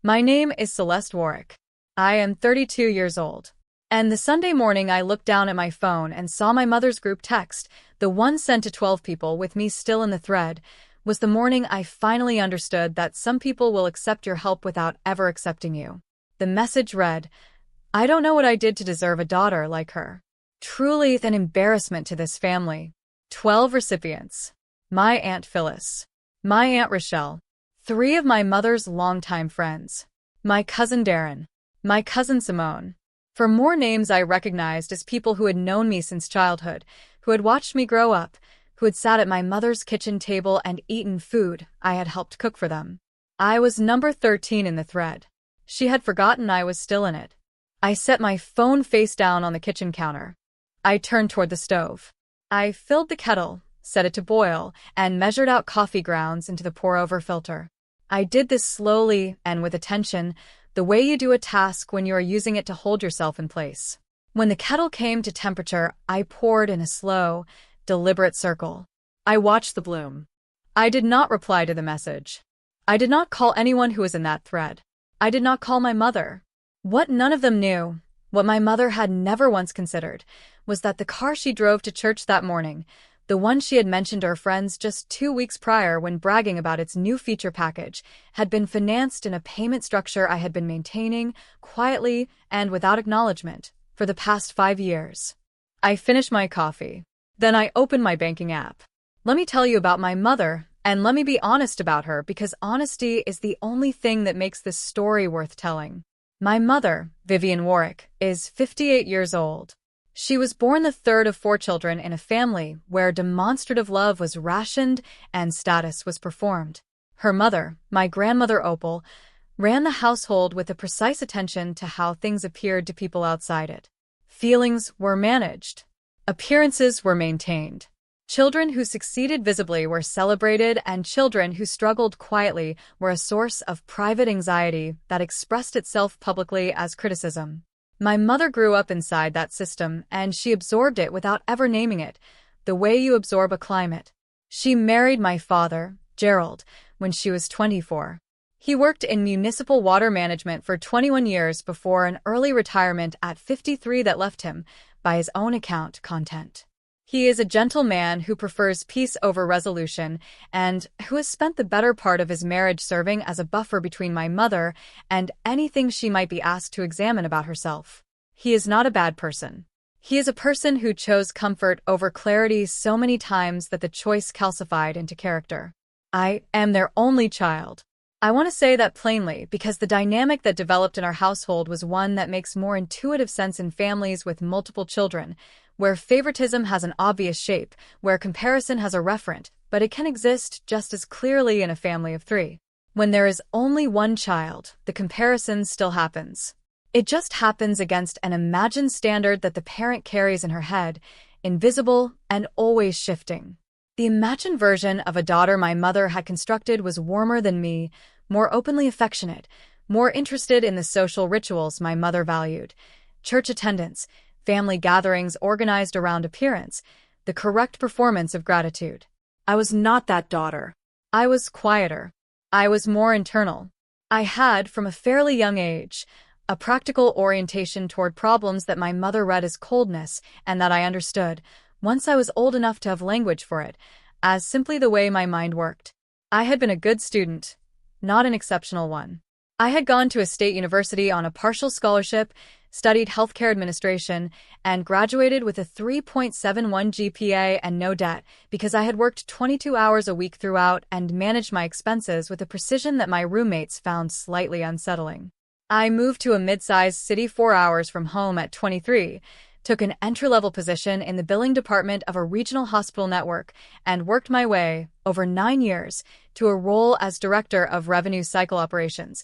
My name is Celeste Warwick. I am 32 years old. And the Sunday morning I looked down at my phone and saw my mother's group text, the one sent to 12 people with me still in the thread, was the morning I finally understood that some people will accept your help without ever accepting you. The message read, "I don't know what I did to deserve a daughter like her. Truly an embarrassment to this family." 12 recipients. My Aunt Phyllis. My Aunt Rochelle. 3 of my mother's longtime friends. My cousin Darren. My cousin Simone. For more names I recognized as people who had known me since childhood, who had watched me grow up, who had sat at my mother's kitchen table and eaten food I had helped cook for them. I was number 13 in the thread. She had forgotten I was still in it. I set my phone face down on the kitchen counter. I turned toward the stove. I filled the kettle, set it to boil, and measured out coffee grounds into the pour-over filter. I did this slowly and with attention, the way you do a task when you are using it to hold yourself in place. When the kettle came to temperature, I poured in a slow, deliberate circle. I watched the bloom. I did not reply to the message. I did not call anyone who was in that thread. I did not call my mother. What none of them knew, what my mother had never once considered, was that the car she drove to church that morning, the one she had mentioned to her friends just 2 weeks prior when bragging about its new feature package, had been financed in a payment structure I had been maintaining, quietly and without acknowledgement, for the past 5 years. I finished my coffee. Then I opened my banking app. Let me tell you about my mother, and let me be honest about her because honesty is the only thing that makes this story worth telling. My mother, Vivian Warwick, is 58 years old. She was born the third of 4 children in a family where demonstrative love was rationed and status was performed. Her mother, my grandmother Opal, ran the household with a precise attention to how things appeared to people outside it. Feelings were managed. Appearances were maintained. Children who succeeded visibly were celebrated, and children who struggled quietly were a source of private anxiety that expressed itself publicly as criticism. My mother grew up inside that system, and she absorbed it without ever naming it, the way you absorb a climate. She married my father, Gerald, when she was 24. He worked in municipal water management for 21 years before an early retirement at 53 that left him, by his own account, content. He is a gentle man who prefers peace over resolution and who has spent the better part of his marriage serving as a buffer between my mother and anything she might be asked to examine about herself. He is not a bad person. He is a person who chose comfort over clarity so many times that the choice calcified into character. I am their only child. I want to say that plainly because the dynamic that developed in our household was one that makes more intuitive sense in families with multiple children, where favoritism has an obvious shape, where comparison has a referent, but it can exist just as clearly in a family of 3. When there is only one child, the comparison still happens. It just happens against an imagined standard that the parent carries in her head, invisible and always shifting. The imagined version of a daughter my mother had constructed was warmer than me, more openly affectionate, more interested in the social rituals my mother valued, church attendance, family gatherings organized around appearance, the correct performance of gratitude. I was not that daughter. I was quieter. I was more internal. I had, from a fairly young age, a practical orientation toward problems that my mother read as coldness and that I understood, once I was old enough to have language for it, as simply the way my mind worked. I had been a good student, not an exceptional one. I had gone to a state university on a partial scholarship, studied healthcare administration, and graduated with a 3.71 GPA and no debt because I had worked 22 hours a week throughout and managed my expenses with a precision that my roommates found slightly unsettling. I moved to a mid-sized city 4 hours from home at 23, took an entry-level position in the billing department of a regional hospital network, and worked my way, over 9 years, to a role as Director of Revenue Cycle Operations,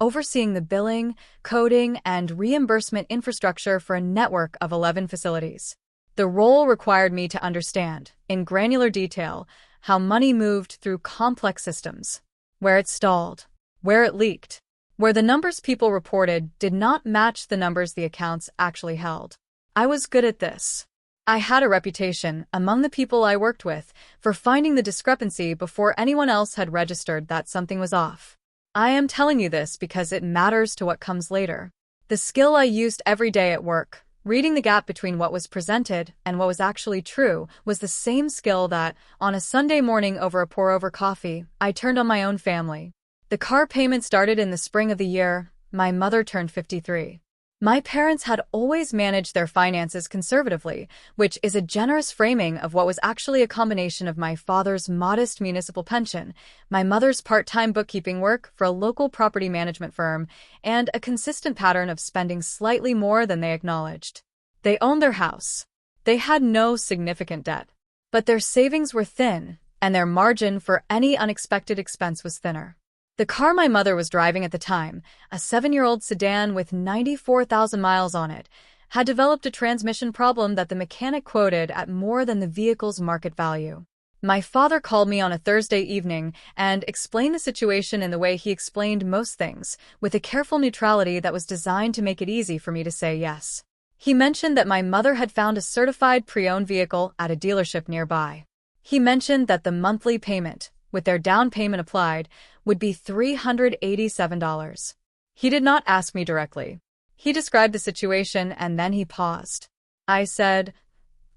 overseeing the billing, coding, and reimbursement infrastructure for a network of 11 facilities. The role required me to understand, in granular detail, how money moved through complex systems, where it stalled, where it leaked, where the numbers people reported did not match the numbers the accounts actually held. I was good at this. I had a reputation, among the people I worked with, for finding the discrepancy before anyone else had registered that something was off. I am telling you this because it matters to what comes later. The skill I used every day at work, reading the gap between what was presented and what was actually true, was the same skill that, on a Sunday morning over a pour-over coffee, I turned on my own family. The car payment started in the spring of the year my mother turned 53. My parents had always managed their finances conservatively, which is a generous framing of what was actually a combination of my father's modest municipal pension, my mother's part-time bookkeeping work for a local property management firm, and a consistent pattern of spending slightly more than they acknowledged. They owned their house. They had no significant debt. But their savings were thin, and their margin for any unexpected expense was thinner. The car my mother was driving at the time, a 7-year-old sedan with 94,000 miles on it, had developed a transmission problem that the mechanic quoted at more than the vehicle's market value. My father called me on a Thursday evening and explained the situation in the way he explained most things, with a careful neutrality that was designed to make it easy for me to say yes. He mentioned that my mother had found a certified pre-owned vehicle at a dealership nearby. He mentioned that the monthly payment, with their down payment applied, would be $387. He did not ask me directly. He described the situation and then he paused. I said,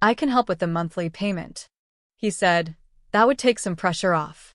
"I can help with the monthly payment." He said, "That would take some pressure off."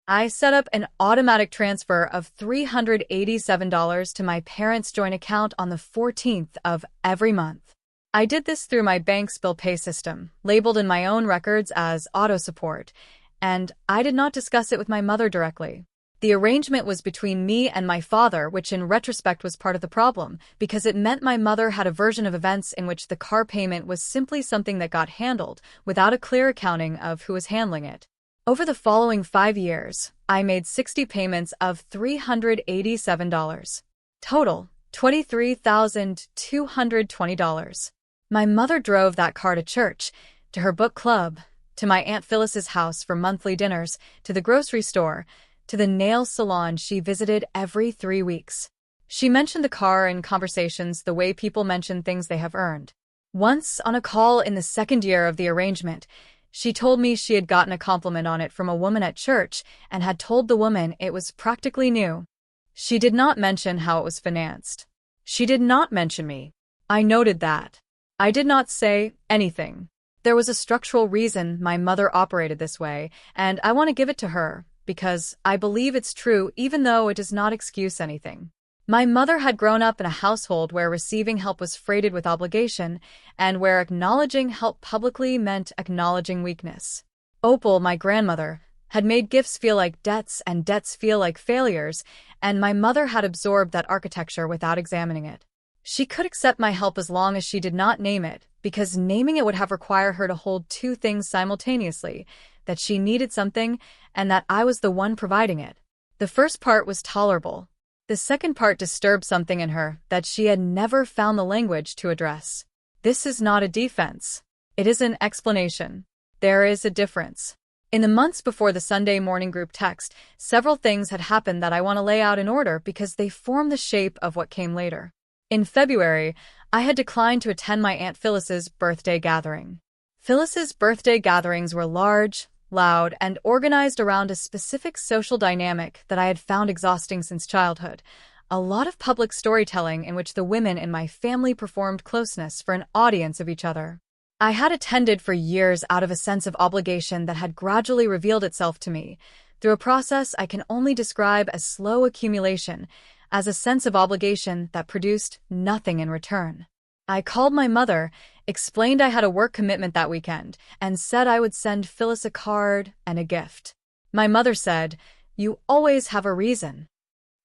I set up an automatic transfer of $387 to my parents' joint account on the 14th of every month. I did this through my bank's bill pay system, labeled in my own records as auto support, and I did not discuss it with my mother directly. The arrangement was between me and my father, which in retrospect was part of the problem, because it meant my mother had a version of events in which the car payment was simply something that got handled, without a clear accounting of who was handling it. Over the following 5 years, I made 60 payments of $387. Total, $23,220. My mother drove that car to church, to her book club, to my Aunt Phyllis's house for monthly dinners, to the grocery store, to the nail salon she visited every 3 weeks. She mentioned the car in conversations the way people mention things they have earned. Once, on a call in the second year of the arrangement, she told me she had gotten a compliment on it from a woman at church and had told the woman it was practically new. She did not mention how it was financed. She did not mention me. I noted that. I did not say anything. There was a structural reason my mother operated this way, and I want to give it to her, because I believe it's true even though it does not excuse anything. My mother had grown up in a household where receiving help was freighted with obligation, and where acknowledging help publicly meant acknowledging weakness. Opal, my grandmother, had made gifts feel like debts and debts feel like failures, and my mother had absorbed that architecture without examining it. She could accept my help as long as she did not name it, because naming it would have required her to hold two things simultaneously, that she needed something and that I was the one providing it. The first part was tolerable. The second part disturbed something in her that she had never found the language to address. This is not a defense. It is an explanation. There is a difference. In the months before the Sunday morning group text, several things had happened that I want to lay out in order because they form the shape of what came later. In February, I had declined to attend my Aunt Phyllis's birthday gathering. Phyllis's birthday gatherings were large, loud, and organized around a specific social dynamic that I had found exhausting since childhood. A lot of public storytelling in which the women in my family performed closeness for an audience of each other. I had attended for years out of a sense of obligation that had gradually revealed itself to me, through a process I can only describe as slow accumulation, as a sense of obligation that produced nothing in return. I called my mother, explained I had a work commitment that weekend, and said I would send Phyllis a card and a gift. My mother said, "You always have a reason."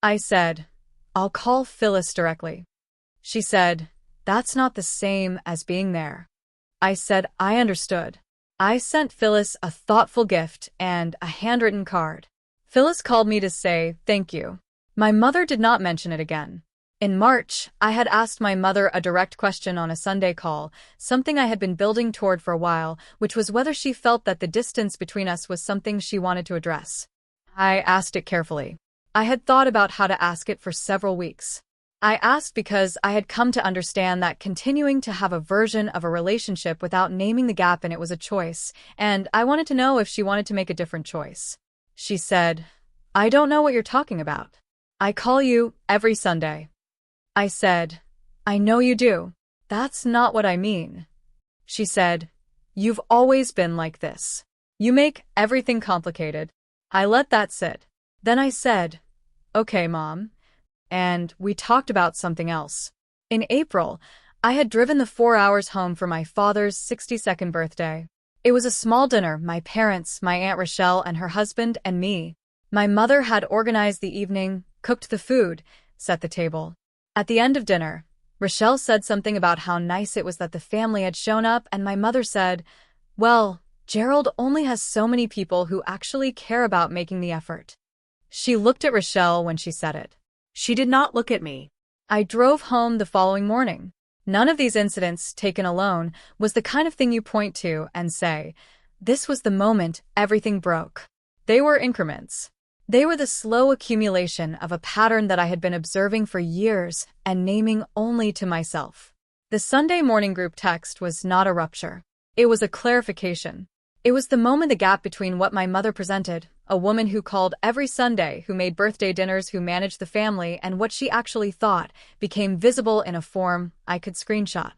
I said, "I'll call Phyllis directly." She said, "That's not the same as being there." I said I understood. I sent Phyllis a thoughtful gift and a handwritten card. Phyllis called me to say thank you. My mother did not mention it again. In March, I had asked my mother a direct question on a Sunday call, something I had been building toward for a while, which was whether she felt that the distance between us was something she wanted to address. I asked it carefully. I had thought about how to ask it for several weeks. I asked because I had come to understand that continuing to have a version of a relationship without naming the gap in it was a choice, and I wanted to know if she wanted to make a different choice. She said, "I don't know what you're talking about." I call you every Sunday. I said, I know you do. That's not what I mean. She said, you've always been like this. You make everything complicated. I let that sit. Then I said, okay, Mom. And we talked about something else. In April, I had driven the 4 hours home for my father's 62nd birthday. It was a small dinner, my parents, my Aunt Rochelle and her husband, and me. My mother had organized the evening, cooked the food, set the table. At the end of dinner, Rochelle said something about how nice it was that the family had shown up, and my mother said, well, Gerald only has so many people who actually care about making the effort. She looked at Rochelle when she said it. She did not look at me. I drove home the following morning. None of these incidents, taken alone, was the kind of thing you point to and say, this was the moment everything broke. They were increments. They were the slow accumulation of a pattern that I had been observing for years and naming only to myself. The Sunday morning group text was not a rupture. It was a clarification. It was the moment the gap between what my mother presented, a woman who called every Sunday, who made birthday dinners, who managed the family, and what she actually thought, became visible in a form I could screenshot.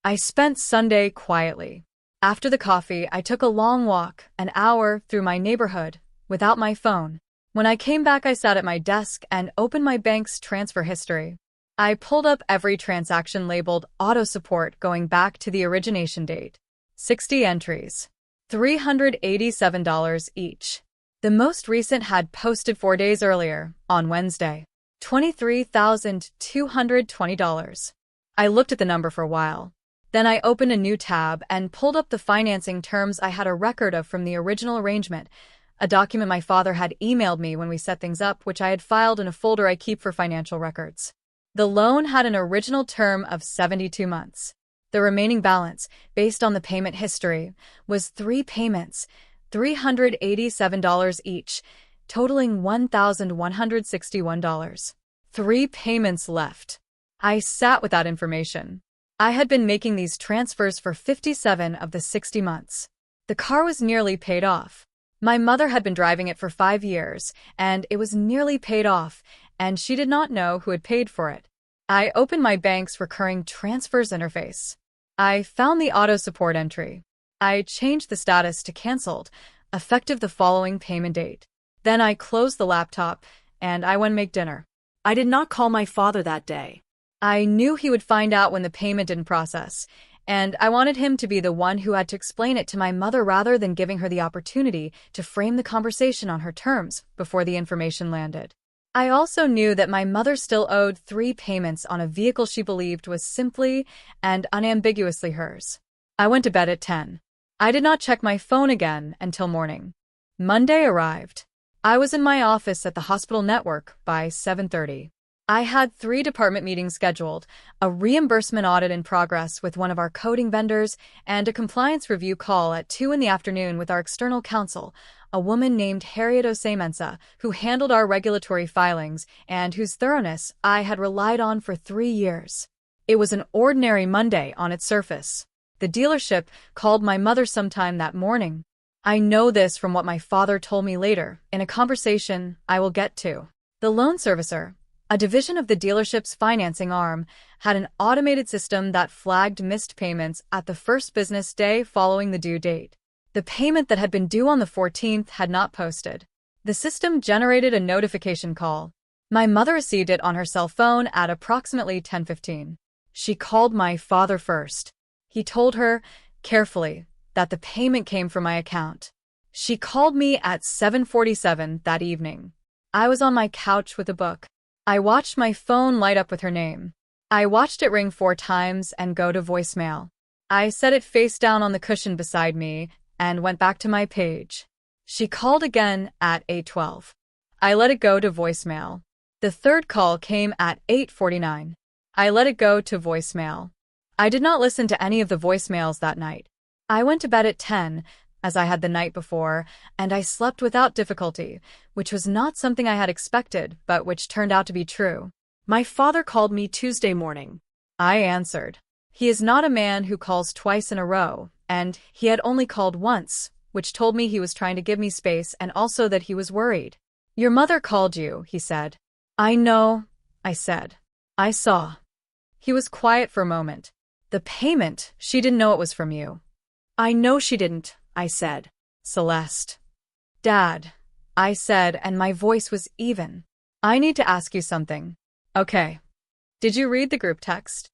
I spent Sunday quietly. After the coffee, I took a long walk, an hour, through my neighborhood, without my phone. When I came back, I sat at my desk and opened my bank's transfer history. I pulled up every transaction labeled auto support going back to the origination date. 60 entries. $387 each. The most recent had posted 4 days earlier, on Wednesday. $23,220. I looked at the number for a while. Then I opened a new tab and pulled up the financing terms I had a record of from the original arrangement, a document my father had emailed me when we set things up, which I had filed in a folder I keep for financial records. The loan had an original term of 72 months. The remaining balance, based on the payment history, was 3 payments, $387 each, totaling $1,161. 3 payments left. I sat with that information. I had been making these transfers for 57 of the 60 months. The car was nearly paid off. My mother had been driving it for 5 years, and it was nearly paid off, and she did not know who had paid for it. I opened my bank's recurring transfers interface. I found the auto support entry. I changed the status to canceled, effective the following payment date. Then I closed the laptop, and I went to make dinner. I did not call my father that day. I knew he would find out when the payment didn't process, and I wanted him to be the one who had to explain it to my mother rather than giving her the opportunity to frame the conversation on her terms before the information landed. I also knew that my mother still owed 3 payments on a vehicle she believed was simply and unambiguously hers. I went to bed at 10. I did not check my phone again until morning. Monday arrived. I was in my office at the hospital network by 7:30. I had 3 department meetings scheduled, a reimbursement audit in progress with one of our coding vendors, and a compliance review call at 2 in the afternoon with our external counsel, a woman named Harriet Osei-Mensah, who handled our regulatory filings and whose thoroughness I had relied on for 3 years. It was an ordinary Monday on its surface. The dealership called my mother sometime that morning. I know this from what my father told me later, in a conversation I will get to. The loan servicer, a division of the dealership's financing arm, had an automated system that flagged missed payments at the first business day following the due date. The payment that had been due on the 14th had not posted. The system generated a notification call. My mother received it on her cell phone at approximately 10:15. She called my father first. He told her, carefully, that the payment came from my account. She called me at 7:47 that evening. I was on my couch with a book. I watched my phone light up with her name. I watched it ring 4 times and go to voicemail. I set it face down on the cushion beside me and went back to my page. She called again at 8:12. I let it go to voicemail. The third call came at 8:49. I let it go to voicemail. I did not listen to any of the voicemails that night. I went to bed at 10, as I had the night before, and I slept without difficulty, which was not something I had expected, but which turned out to be true. My father called me Tuesday morning. I answered. He is not a man who calls twice in a row, and he had only called once, which told me he was trying to give me space and also that he was worried. Your mother called you, he said. I know, I said. I saw. He was quiet for a moment. The payment, she didn't know it was from you. I know she didn't, I said. Celeste. Dad, I said, and my voice was even. I need to ask you something. Okay. Did you read the group text?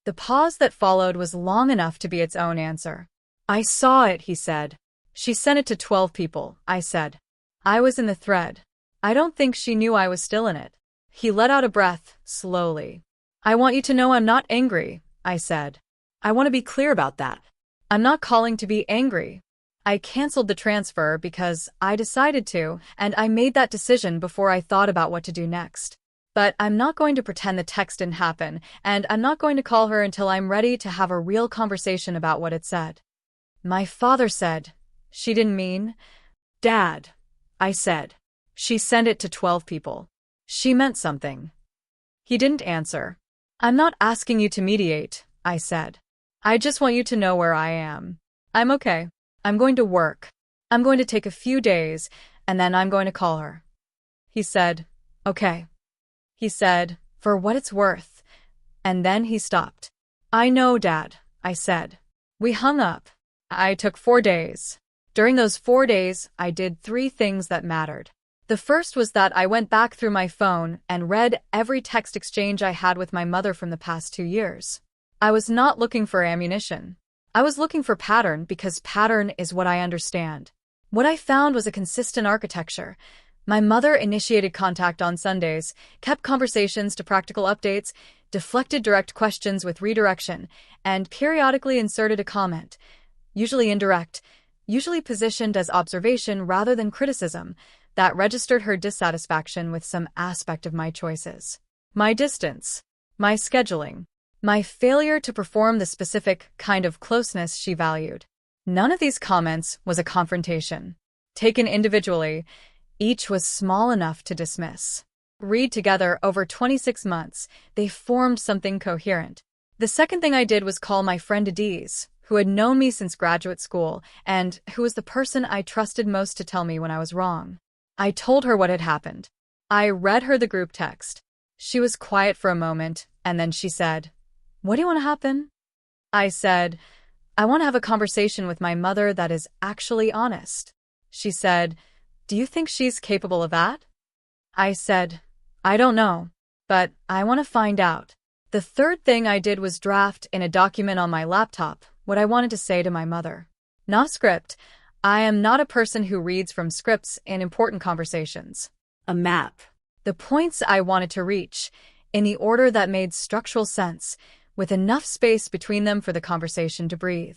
The pause that followed was long enough to be its own answer. I saw it, he said. She sent it to 12 people, I said. I was in the thread. I don't think she knew I was still in it. He let out a breath, slowly. I want you to know I'm not angry, I said. I want to be clear about that. I'm not calling to be angry. I canceled the transfer because I decided to, and I made that decision before I thought about what to do next. But I'm not going to pretend the text didn't happen, and I'm not going to call her until I'm ready to have a real conversation about what it said. My father said, she didn't mean. Dad, I said. She sent it to 12 people. She meant something. He didn't answer. I'm not asking you to mediate, I said. I just want you to know where I am. I'm okay. I'm going to work. I'm going to take a few days, and then I'm going to call her. He said, okay. He said, for what it's worth. And then he stopped. I know, Dad, I said. We hung up. I took 4 days. During those 4 days, I did 3 things that mattered. The first was that I went back through my phone and read every text exchange I had with my mother from the past 2 years. I was not looking for ammunition. I was looking for pattern because pattern is what I understand. What I found was a consistent architecture. My mother initiated contact on Sundays, kept conversations to practical updates, deflected direct questions with redirection, and periodically inserted a comment, usually indirect, usually positioned as observation rather than criticism, that registered her dissatisfaction with some aspect of my choices. My distance, my scheduling, my failure to perform the specific kind of closeness she valued. None of these comments was a confrontation. Taken individually, each was small enough to dismiss. Read together over 26 months, they formed something coherent. The second thing I did was call my friend Adiz, who had known me since graduate school and who was the person I trusted most to tell me when I was wrong. I told her what had happened. I read her the group text. She was quiet for a moment, and then she said, "What do you want to happen?" I said, "I want to have a conversation with my mother that is actually honest." She said, "Do you think she's capable of that?" I said, "I don't know, but I want to find out." The third thing I did was draft in a document on my laptop what I wanted to say to my mother. Not a script. I am not a person who reads from scripts in important conversations. A map. The points I wanted to reach, in the order that made structural sense, with enough space between them for the conversation to breathe.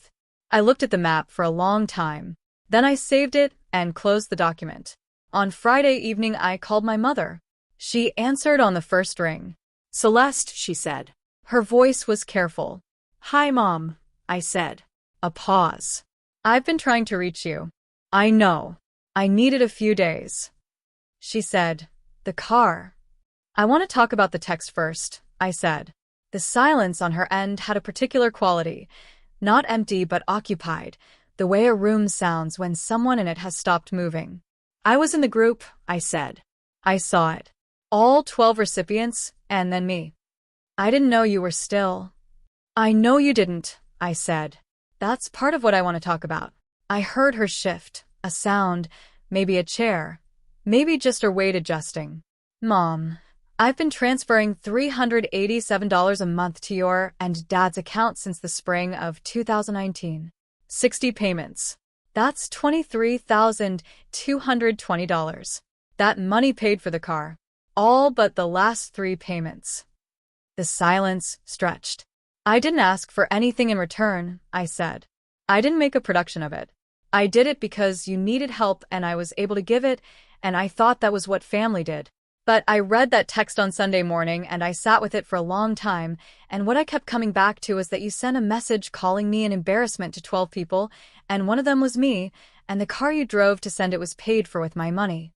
I looked at the map for a long time. Then I saved it and closed the document. On Friday evening, I called my mother. She answered on the first ring. "Celeste," she said. Her voice was careful. "Hi, Mom," I said. A pause. "I've been trying to reach you." "I know. I needed a few days." She said, "The car." "I want to talk about the text first," I said. The silence on her end had a particular quality. Not empty, but occupied. The way a room sounds when someone in it has stopped moving. "I was in the group," I said. "I saw it. All 12 recipients, and then me. I didn't know you were still." "I know you didn't," I said. "That's part of what I want to talk about." I heard her shift, a sound, maybe a chair, maybe just her weight adjusting. "Mom, I've been transferring $387 a month to your and Dad's account since the spring of 2019. 60 payments. That's $23,220. That money paid for the car. All but the last 3 payments." The silence stretched. "I didn't ask for anything in return," I said. "I didn't make a production of it. I did it because you needed help and I was able to give it, and I thought that was what family did. But I read that text on Sunday morning and I sat with it for a long time, and what I kept coming back to is that you sent a message calling me an embarrassment to 12 people, and one of them was me, and the car you drove to send it was paid for with my money."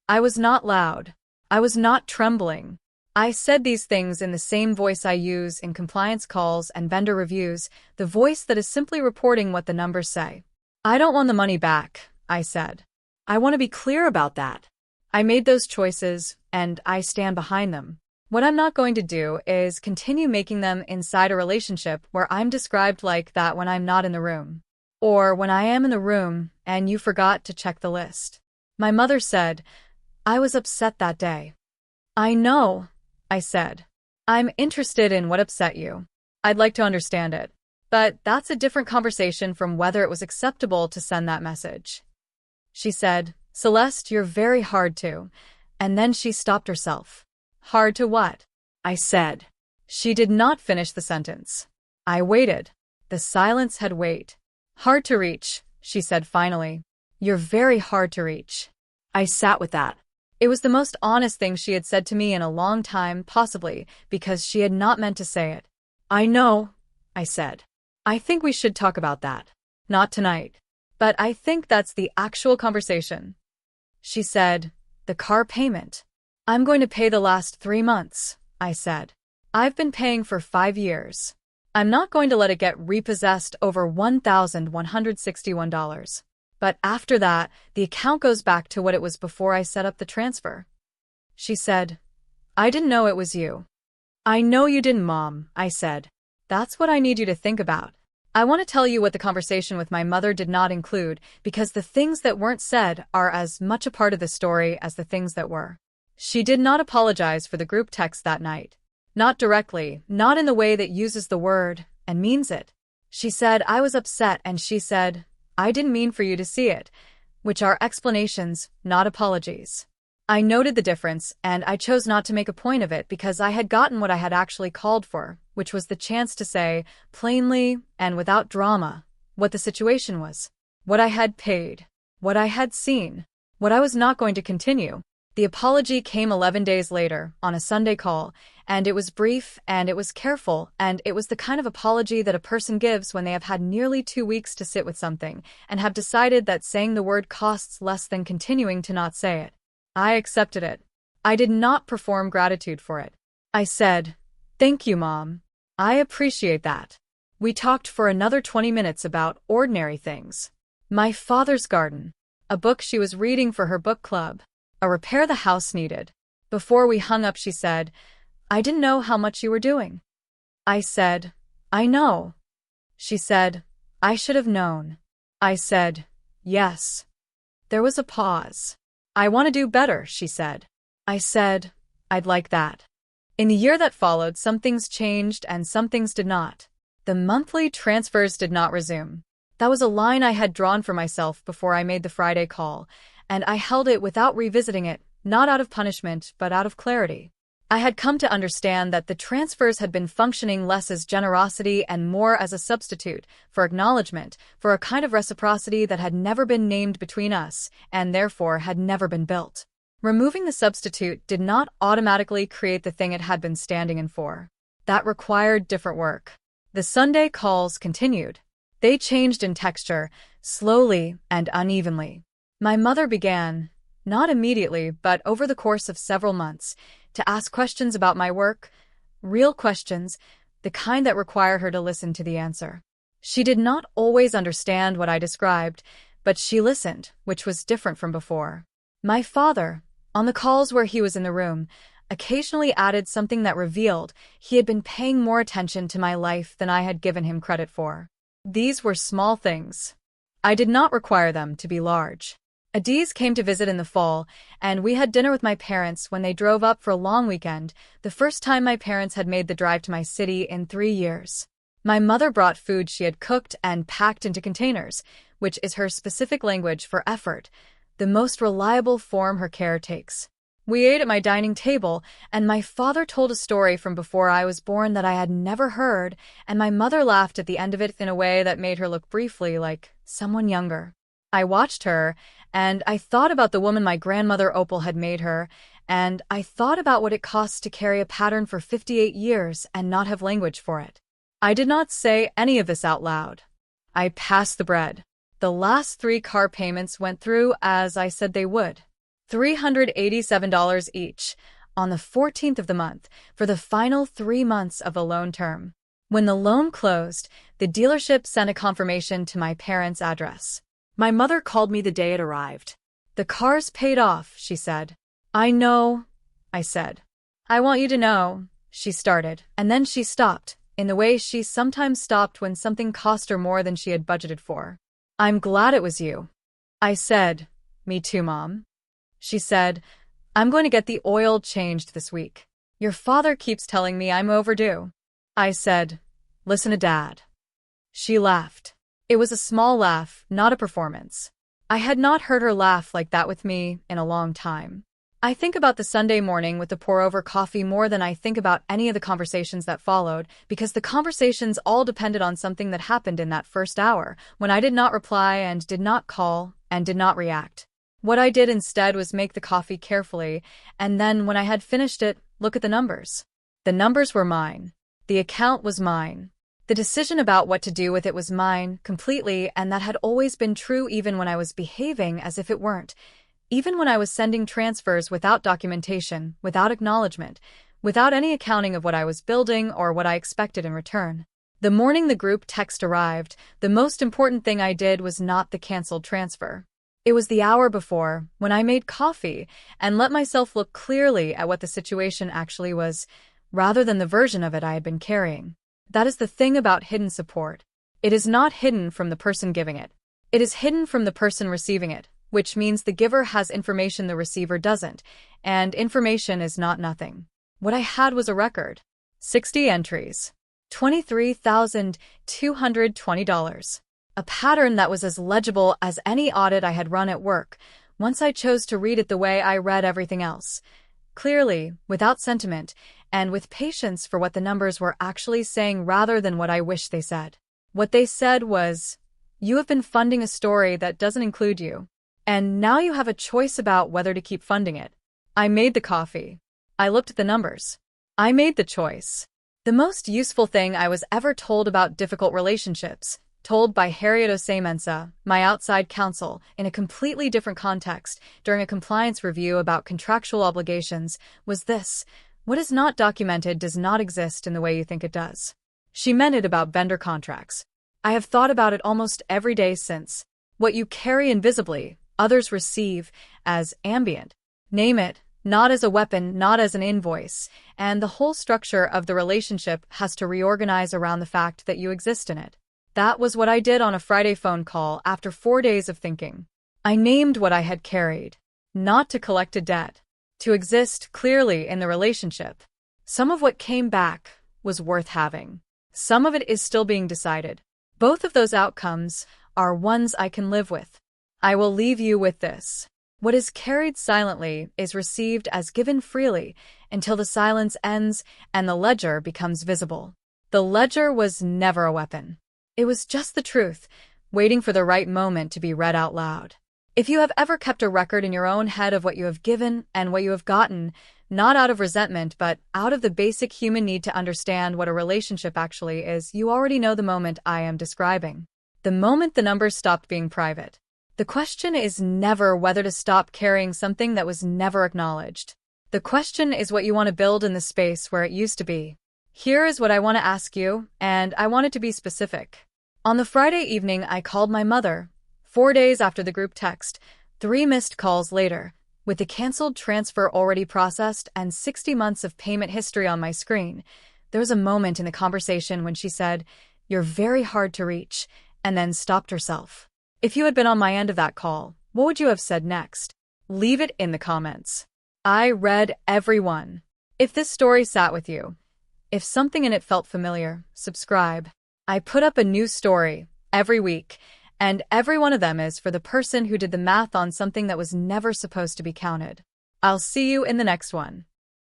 I was not loud. I was not trembling. I said these things in the same voice I use in compliance calls and vendor reviews, the voice that is simply reporting what the numbers say. "I don't want the money back," I said. "I want to be clear about that. I made those choices, and I stand behind them. What I'm not going to do is continue making them inside a relationship where I'm described like that when I'm not in the room. Or when I am in the room and you forgot to check the list. My mother said, I was upset that day. I know, I said. I'm interested in what upset you. I'd like to understand it. But that's a different conversation from whether it was acceptable to send that message. She said, Celeste, you're very hard to. And then she stopped herself. Hard to what? I said. She did not finish the sentence. I waited. The silence had weight. Hard to reach, she said finally. You're very hard to reach. I sat with that. It was the most honest thing she had said to me in a long time, possibly because she had not meant to say it. I know, I said. I think we should talk about that. Not tonight. But I think that's the actual conversation. She said, the car payment. I'm going to pay the last 3 months, I said. I've been paying for 5 years. I'm not going to let it get repossessed over $1,161. But after that, the account goes back to what it was before I set up the transfer. She said, I didn't know it was you. I know you didn't, Mom, I said. That's what I need you to think about. I want to tell you what the conversation with my mother did not include, because the things that weren't said are as much a part of the story as the things that were. She did not apologize for the group text that night. Not directly, not in the way that uses the word and means it. She said I was upset and she said, I didn't mean for you to see it, which are explanations, not apologies. I noted the difference and I chose not to make a point of it because I had gotten what I had actually called for, which was the chance to say, plainly and without drama, what the situation was, what I had paid, what I had seen, what I was not going to continue. The apology came 11 days later, on a Sunday call, and it was brief, and it was careful, and it was the kind of apology that a person gives when they have had nearly 2 weeks to sit with something, and have decided that saying the word costs less than continuing to not say it. I accepted it. I did not perform gratitude for it. I said, Thank you, Mom. I appreciate that. We talked for another 20 minutes about ordinary things. My father's garden, a book she was reading for her book club, a repair the house needed. Before we hung up, she said, I didn't know how much you were doing. I said, I know. She said, I should have known. I said, yes. There was a pause. I want to do better, she said. I said, I'd like that. In the year that followed, some things changed and some things did not. The monthly transfers did not resume. That was a line I had drawn for myself before I made the Friday call, and I held it without revisiting it, not out of punishment, but out of clarity. I had come to understand that the transfers had been functioning less as generosity and more as a substitute for acknowledgement, for a kind of reciprocity that had never been named between us, and therefore had never been built. Removing the substitute did not automatically create the thing it had been standing in for. That required different work. The Sunday calls continued. They changed in texture, slowly and unevenly. My mother began, not immediately, but over the course of several months, to ask questions about my work, real questions, the kind that require her to listen to the answer. She did not always understand what I described, but she listened, which was different from before. My father, on the calls where he was in the room, occasionally added something that revealed he had been paying more attention to my life than I had given him credit for. These were small things. I did not require them to be large. Adiz came to visit in the fall, and we had dinner with my parents when they drove up for a long weekend, the first time my parents had made the drive to my city in 3 years. My mother brought food she had cooked and packed into containers, which is her specific language for effort, the most reliable form her care takes. We ate at my dining table, and my father told a story from before I was born that I had never heard, and my mother laughed at the end of it in a way that made her look briefly like someone younger. I watched her, and I thought about the woman my grandmother Opal had made her, and I thought about what it costs to carry a pattern for 58 years and not have language for it. I did not say any of this out loud. I passed the bread. The last 3 car payments went through as I said they would. $387 each, on the 14th of the month, for the final 3 months of the loan term. When the loan closed, the dealership sent a confirmation to my parents' address. My mother called me the day it arrived. The car's paid off, she said. I know, I said. I want you to know, she started, and then she stopped, in the way she sometimes stopped when something cost her more than she had budgeted for. I'm glad it was you. I said, Me too, Mom. She said, I'm going to get the oil changed this week. Your father keeps telling me I'm overdue. I said, Listen to Dad. She laughed. It was a small laugh, not a performance. I had not heard her laugh like that with me in a long time. I think about the Sunday morning with the pour-over coffee more than I think about any of the conversations that followed, because the conversations all depended on something that happened in that first hour, when I did not reply and did not call and did not react. What I did instead was make the coffee carefully, and then, when I had finished it, look at the numbers. The numbers were mine. The account was mine. The decision about what to do with it was mine, completely, and that had always been true even when I was behaving as if it weren't. Even when I was sending transfers without documentation, without acknowledgement, without any accounting of what I was building or what I expected in return. The morning the group text arrived, the most important thing I did was not the canceled transfer. It was the hour before, when I made coffee and let myself look clearly at what the situation actually was, rather than the version of it I had been carrying. That is the thing about hidden support. It is not hidden from the person giving it. It is hidden from the person receiving it, which means the giver has information the receiver doesn't, and information is not nothing. What I had was a record. 60 entries. $23,220. A pattern that was as legible as any audit I had run at work, once I chose to read it the way I read everything else. Clearly, without sentiment, and with patience for what the numbers were actually saying rather than what I wished they said. What they said was, You have been funding a story that doesn't include you. And now you have a choice about whether to keep funding it. I made the coffee. I looked at the numbers. I made the choice. The most useful thing I was ever told about difficult relationships, told by Harriet Osei-Mensah, my outside counsel, in a completely different context, during a compliance review about contractual obligations, was this: what is not documented does not exist in the way you think it does. She meant it about vendor contracts. I have thought about it almost every day since. What you carry invisibly, others receive as ambient. Name it, not as a weapon, not as an invoice, and the whole structure of the relationship has to reorganize around the fact that you exist in it. That was what I did on a Friday phone call after 4 days of thinking. I named what I had carried. Not to collect a debt. To exist clearly in the relationship. Some of what came back was worth having. Some of it is still being decided. Both of those outcomes are ones I can live with. I will leave you with this. What is carried silently is received as given freely until the silence ends and the ledger becomes visible. The ledger was never a weapon. It was just the truth, waiting for the right moment to be read out loud. If you have ever kept a record in your own head of what you have given and what you have gotten, not out of resentment but out of the basic human need to understand what a relationship actually is, you already know the moment I am describing. The moment the numbers stopped being private. The question is never whether to stop carrying something that was never acknowledged. The question is what you want to build in the space where it used to be. Here is what I want to ask you, and I want it to be specific. On the Friday evening, I called my mother. 4 days after the group text, 3 missed calls later, with the canceled transfer already processed and 60 months of payment history on my screen, there was a moment in the conversation when she said, "You're very hard to reach," and then stopped herself. If you had been on my end of that call, what would you have said next? Leave it in the comments. I read every one. If this story sat with you, if something in it felt familiar, subscribe. I put up a new story every week, and every one of them is for the person who did the math on something that was never supposed to be counted. I'll see you in the next one.